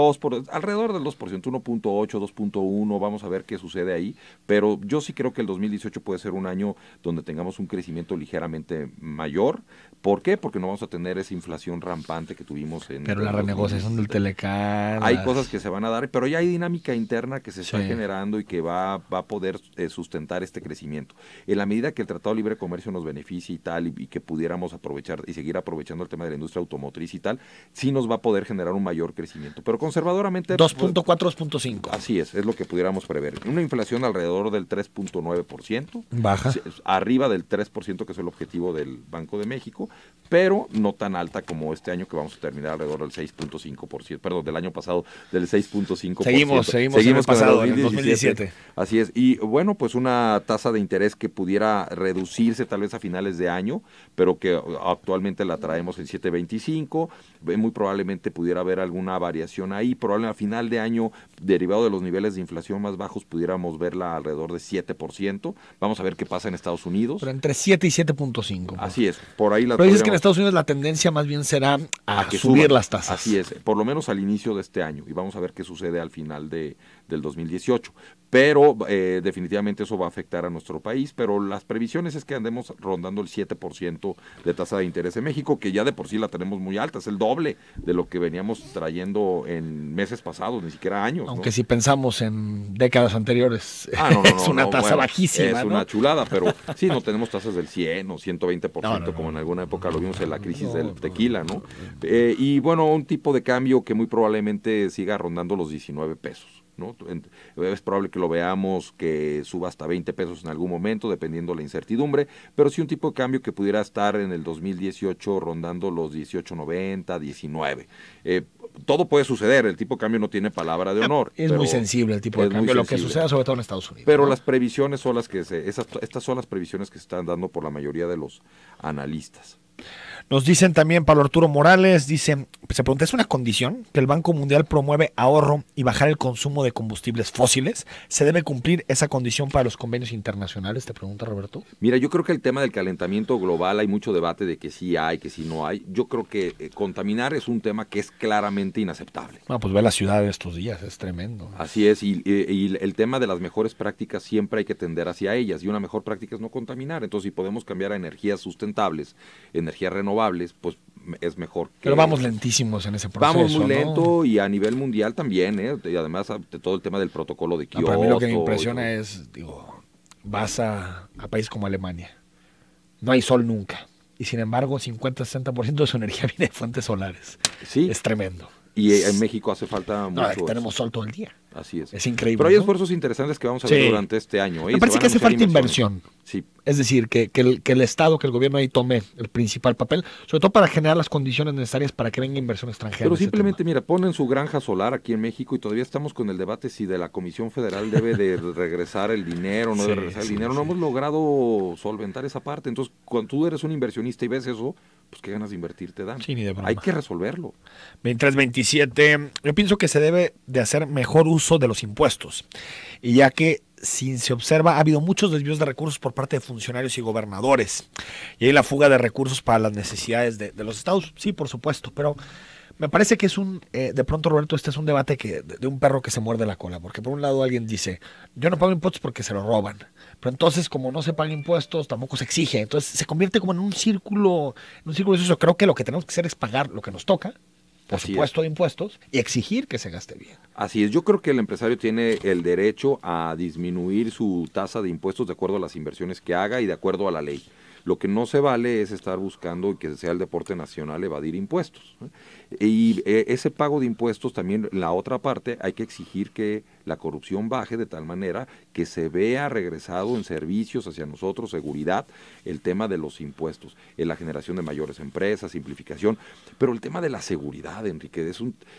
alrededor del 2%, 1.8, 2.1, vamos a ver qué sucede ahí, pero yo sí creo que el 2018 puede ser un año donde tengamos un crecimiento ligeramente mayor. ¿Por qué? Porque no vamos a tener esa inflación rampante que tuvimos en... Pero la renegociación del Telecán... Hay cosas que se van a dar, pero ya hay dinámica interna que se está generando y que va a poder sustentar este crecimiento. En la medida que el Tratado de Libre Comercio nos beneficie y tal, y que pudiéramos aprovechar y seguir aprovechando el tema de la industria automotriz y tal, sí nos va a poder generar un mayor crecimiento. Pero conservadoramente... 2.4, 2.5. Así es lo que pudiéramos prever. Una inflación alrededor del 3.9%. Baja. Arriba del 3%, que es el objetivo del Banco de México, pero no tan alta como este año, que vamos a terminar alrededor del 6.5%, perdón, del año pasado, del 6.5%. Seguimos en el pasado, en el 2017. Así es, y bueno, pues una tasa de interés que pudiera reducirse tal vez a finales de año, pero que actualmente la traemos en 7.25, muy probablemente pudiera haber alguna variación ahí, probablemente a final de año, derivado de los niveles de inflación más bajos, pudiéramos verla alrededor de 7%, vamos a ver qué pasa en Estados Unidos. Pero entre 7 y 7.5. Así es, por ahí la... Pero dices que en Estados Unidos la tendencia más bien será a subir las tasas. Así es, por lo menos al inicio de este año, y vamos a ver qué sucede al final del 2018. Pero definitivamente eso va a afectar a nuestro país, pero las previsiones es que andemos rondando el 7% de tasa de interés en México, que ya de por sí la tenemos muy alta, es el doble de lo que veníamos trayendo en meses pasados, ni siquiera años. Aunque ¿no? Si pensamos en décadas anteriores, es una tasa bajísima. Es una chulada, pero sí, no tenemos tasas del 100 o 120%, como en alguna época lo vimos en la crisis del tequila, ¿no? Y bueno, un tipo de cambio que muy probablemente siga rondando los 19 pesos. ¿No? Es probable que lo veamos que suba hasta 20 pesos en algún momento, dependiendo la incertidumbre, pero sí un tipo de cambio que pudiera estar en el 2018 rondando los 18.90, 19. Todo puede suceder, el tipo de cambio no tiene palabra de honor. Es muy sensible el tipo de cambio, lo que suceda sobre todo en Estados Unidos. Pero las previsiones son las que estas son las previsiones que se están dando por la mayoría de los analistas. Nos dicen también, Pablo Arturo Morales, se pregunta, ¿es una condición que el Banco Mundial promueve ahorro y bajar el consumo de combustibles fósiles? ¿Se debe cumplir esa condición para los convenios internacionales? Te pregunta Roberto. Mira, yo creo que el tema del calentamiento global hay mucho debate de que sí hay, que sí no hay. Yo creo que contaminar es un tema que es claramente inaceptable. Bueno, pues ve la ciudad de estos días, es tremendo. Así es, y el tema de las mejores prácticas siempre hay que tender hacia ellas, y una mejor práctica es no contaminar. Entonces, si podemos cambiar a energías sustentables, en energías renovables, pues es mejor que... Pero vamos lentísimos en ese proceso. Vamos muy ¿no? lento y a nivel mundial también, y además de todo el tema del protocolo de Kioto. Para mí lo que me impresiona es, vas a países como Alemania, no hay sol nunca, y sin embargo 50-60% de su energía viene de fuentes solares. Sí. Es tremendo. Y en México hace falta mucho. No, tenemos sol todo el día. Así es. Es increíble. Pero hay ¿no? esfuerzos interesantes que vamos a ver durante este año. Me parece que hace falta inversión. Sí. Es decir, que el Estado, que el gobierno ahí tome el principal papel, sobre todo para generar las condiciones necesarias para que venga inversión extranjera. Pero simplemente, mira, ponen su granja solar aquí en México y todavía estamos con el debate si de la Comisión Federal debe de regresar el dinero o no debe regresar el dinero. No hemos logrado solventar esa parte. Entonces, cuando tú eres un inversionista y ves eso, pues qué ganas de invertir te dan. Sí, ni de broma. Hay que resolverlo. 23-27, yo pienso que se debe de hacer mejor uso de los impuestos. Y ya que, si se observa, ha habido muchos desvíos de recursos por parte de funcionarios y gobernadores. Y hay la fuga de recursos para las necesidades de los estados. Sí, por supuesto, pero me parece que es de pronto, Roberto, este es un debate de un perro que se muerde la cola. Porque por un lado alguien dice, yo no pago impuestos porque se lo roban. Pero entonces, como no se pagan impuestos, tampoco se exige. Entonces se convierte como en un círculo vicioso. Creo que lo que tenemos que hacer es pagar lo que nos toca, por supuesto, de impuestos, y exigir que se gaste bien. Así es, yo creo que el empresario tiene el derecho a disminuir su tasa de impuestos de acuerdo a las inversiones que haga y de acuerdo a la ley. Lo que no se vale es estar buscando que sea el deporte nacional evadir impuestos. Y ese pago de impuestos también, la otra parte, hay que exigir que la corrupción baje de tal manera que se vea regresado en servicios hacia nosotros, seguridad, el tema de los impuestos, en la generación de mayores empresas, simplificación, pero el tema de la seguridad, Enrique,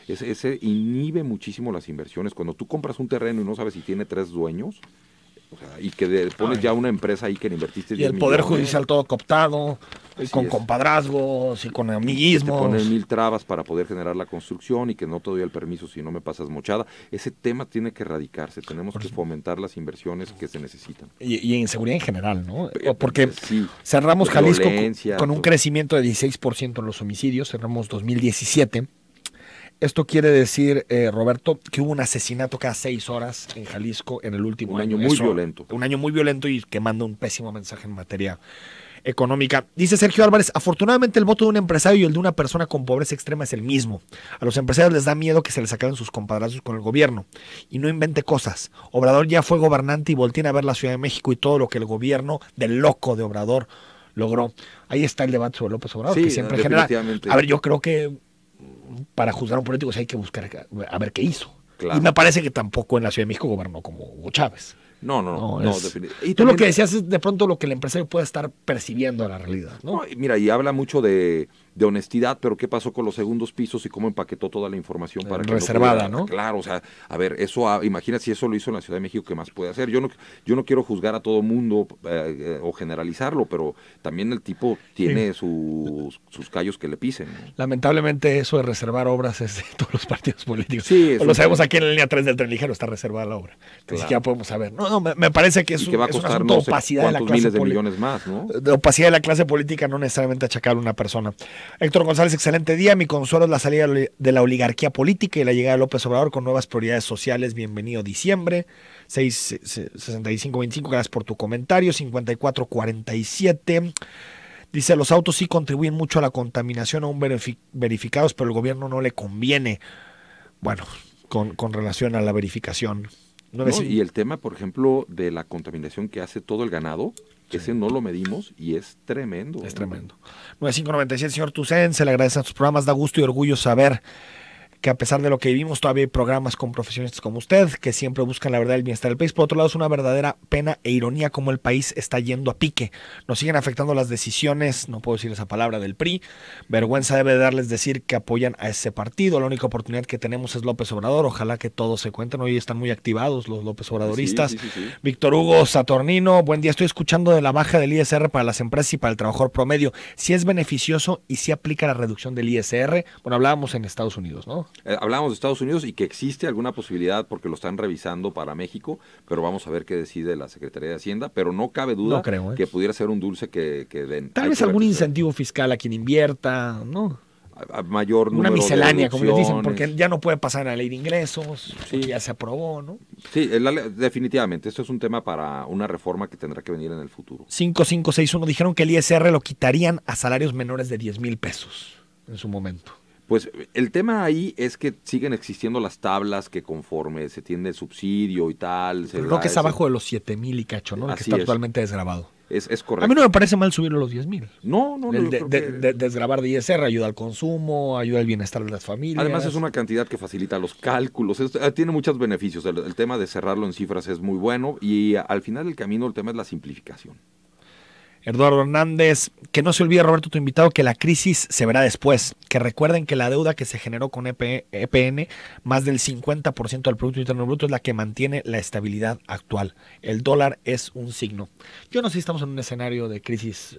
ese inhibe muchísimo las inversiones. Cuando tú compras un terreno y no sabes si tiene 3 dueños, o sea, y que pones ya una empresa ahí que le invertiste 10 y el Poder millones, Judicial todo cooptado, con es. compadrazgos y con te amiguismos. ponen 1000 trabas para poder generar la construcción y que no te doy el permiso si no me pasas mochada. Ese tema tiene que erradicarse. Tenemos que fomentar las inversiones que se necesitan. Y inseguridad en general, ¿no? Porque sí, cerramos Jalisco con un todo. Crecimiento de 16% en los homicidios, cerramos 2017. Esto quiere decir, Roberto, que hubo un asesinato cada 6 horas en Jalisco en el último año. Un año muy violento. Un año muy violento y que manda un pésimo mensaje en materia económica. Dice Sergio Álvarez, afortunadamente el voto de un empresario y el de una persona con pobreza extrema es el mismo. A los empresarios les da miedo que se les acaben sus compadrazos con el gobierno. Y no invente cosas. Obrador ya fue gobernante y volteen a ver la Ciudad de México y todo lo que el gobierno del loco de Obrador logró. Ahí está el debate sobre López Obrador, Sí, que siempre genera... definitivamente. A ver, yo creo que para juzgar a un político hay que buscar a ver qué hizo. Claro. Y me parece que tampoco en la Ciudad de México gobernó como Hugo Chávez. No, definitivamente. Tú lo que decías es de pronto lo que el empresario puede estar percibiendo a la realidad, ¿no? Mira, y habla mucho de honestidad, pero ¿qué pasó con los segundos pisos y cómo empaquetó toda la información para que reservada, no? Claro, o sea, a ver, imagina si eso lo hizo en la Ciudad de México, ¿qué más puede hacer? Yo no quiero juzgar a todo mundo o generalizarlo, pero también el tipo tiene sus callos que le pisen, ¿no? Lamentablemente eso de reservar obras es de todos los partidos políticos. Sí, lo sabemos aquí en la línea 3 del Tren Ligero está reservada la obra. Ni siquiera podemos saber. No, me parece que es que va a costar un asunto de opacidad de la clase miles de millones más, ¿no? De opacidad de la clase política, no necesariamente achacar a una persona. Héctor González, excelente día. Mi consuelo es la salida de la oligarquía política y la llegada de López Obrador con nuevas prioridades sociales. Bienvenido diciembre. 6525, gracias por tu comentario. 5447. Dice, los autos sí contribuyen mucho a la contaminación, aún verificados, pero el gobierno no le conviene. Bueno, con relación a la verificación. Y el tema, por ejemplo, de la contaminación que hace todo el ganado, ese no lo medimos y es tremendo. Es tremendo. 9597, señor Tucen, se le agradece a sus programas, da gusto y orgullo saber que a pesar de lo que vivimos todavía hay programas con profesionistas como usted que siempre buscan la verdad y el bienestar del país. Por otro lado, es una verdadera pena e ironía cómo el país está yendo a pique. Nos siguen afectando las decisiones, no puedo decir esa palabra, del PRI. Vergüenza debe darles decir que apoyan a ese partido. La única oportunidad que tenemos es López Obrador. Ojalá que todos se cuenten. Hoy están muy activados los López Obradoristas. Sí. Víctor Hugo Saturnino, buen día. Estoy escuchando de la baja del ISR para las empresas y para el trabajador promedio. Si es beneficioso y si aplica la reducción del ISR. Bueno, hablábamos en Estados Unidos, ¿no? Hablábamos de Estados Unidos y que existe alguna posibilidad porque lo están revisando para México, pero vamos a ver qué decide la Secretaría de Hacienda, pero no cabe duda que pudiera ser un dulce que den. Tal vez algún incentivo fiscal a quien invierta, ¿no? a mayor una número miscelánea, de como les dicen, deducciones. porque ya no puede pasar a la ley de ingresos, Sí. ya se aprobó, ¿no? Sí, definitivamente, esto es un tema para una reforma que tendrá que venir en el futuro. 5561 dijeron que el ISR lo quitarían a salarios menores de 10,000 pesos en su momento. Pues el tema ahí es que siguen existiendo las tablas que conforme se tiene el subsidio y tal. Pero creo que es abajo de los 7,000 y cacho, ¿no? El que Así está es. actualmente desgrabado. Es correcto. A mí no me parece mal subirlo a los 10,000. No, yo creo que- Desgravar de ISR ayuda al consumo, ayuda al bienestar de las familias. Además es una cantidad que facilita los cálculos, tiene muchos beneficios. El tema de cerrarlo en cifras es muy bueno y al final del camino el tema es la simplificación. Eduardo Hernández, que no se olvide, Roberto, tu invitado, que la crisis se verá después. Que recuerden que la deuda que se generó con EPN, más del 50% del Producto Interno Bruto, es la que mantiene la estabilidad actual. El dólar es un signo. Yo no sé si estamos en un escenario de crisis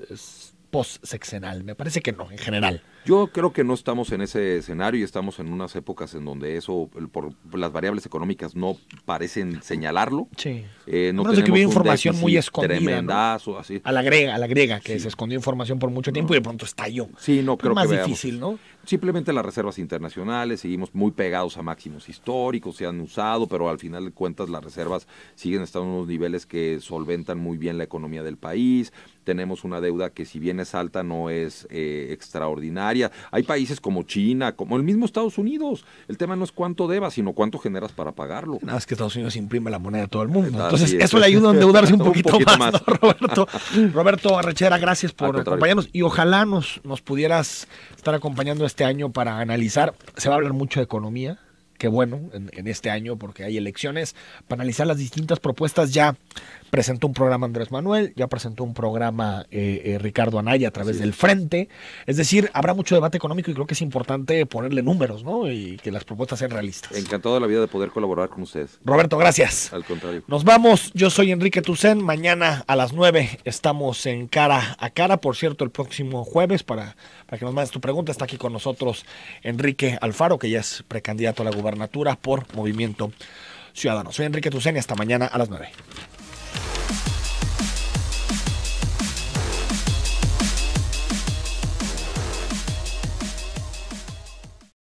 post-sexenal. Me parece que no, en general. Yo creo que no estamos en ese escenario y estamos en unas épocas en donde eso, por las variables económicas, no parecen señalarlo. Sí. No menos de que hubiera tenemos un información muy déficit escondida, tremendazo, ¿no? así. A la griega, que Sí. se escondió información por mucho tiempo y de pronto estalló. Sí, no creo Es más que veamos. difícil, ¿no? Simplemente las reservas internacionales, seguimos muy pegados a máximos históricos, se han usado, pero al final de cuentas las reservas siguen estando en unos niveles que solventan muy bien la economía del país. Tenemos una deuda que si bien es alta no es extraordinaria. Hay países como China, como el mismo Estados Unidos. El tema no es cuánto debas, sino cuánto generas para pagarlo. Nada más que Estados Unidos imprime la moneda de todo el mundo. Así Entonces, es. eso le ayuda a endeudarse un Un poquito, poquito más, más. ¿no, Roberto? Roberto Arrechera, gracias Al por contrario. acompañarnos. Y ojalá nos pudieras estar acompañando este año para analizar. Se va a hablar mucho de economía. Qué bueno en este año porque hay elecciones para analizar las distintas propuestas. Ya presentó un programa Andrés Manuel, ya presentó un programa Ricardo Anaya a través Así es. del Frente. Es decir, habrá mucho debate económico y creo que es importante ponerle números, ¿no? Y que las propuestas sean realistas. Encantado de la vida de poder colaborar con ustedes. Roberto, gracias. Al contrario. Nos vamos, yo soy Enrique Tucen, mañana a las 9 estamos en Cara a Cara, por cierto, el próximo jueves, para que nos mandes tu pregunta, está aquí con nosotros Enrique Alfaro, que ya es precandidato a la gubernatura por Movimiento Ciudadano. Soy Enrique Tucen y hasta mañana a las 9.